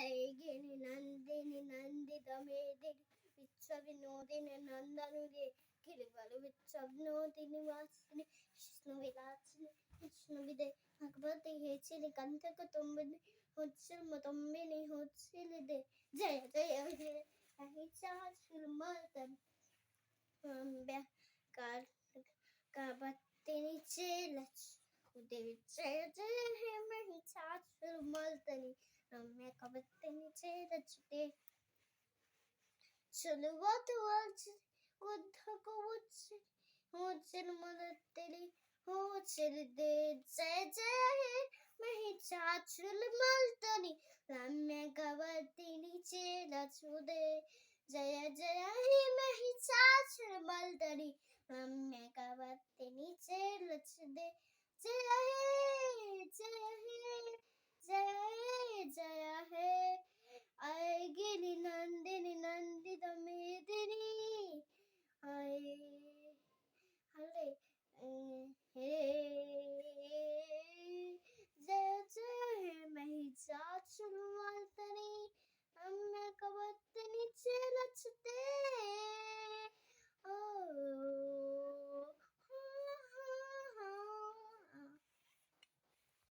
ఐగిని నందిని నందిత మేదిని విశ్వ వినోదిని నందనుదే గిరివలు విశ్వ వినోదిని వాసిని విష్ణు విలాసిని విష్ణు విదే భగవతి హేచిని కంతకు తొమ్మిది హొచ్చమ తొమ్మిది హొచ్చిలిదే జయ జయ జయ అహిచాచుమతం కాబట్టిని చేలచు ఉదేవి జయ జయ హే మహిచాచుమల్తని రమ్య కాబట్టిని చేలచుదే చెలువతు వచ్చి ఉద్ధకు వచ్చి హోచెలు మొదటిలి హోచెలిదే జయ జయ హే మహిచాచులు మల్తని రమ్య కాబట్టిని చేలచుదే జయ జయ హే మహిచాచులు మల్తని రమ్య కాబట్టిని చేలచుదే జయ హే జయ హే జయ హే జయ హే ఐగిని నందిని నందిత మేదిని హరే హే జయ జయ హే మహిషాసురమర్దిని రమ్య కవర్తిని చేలచుదే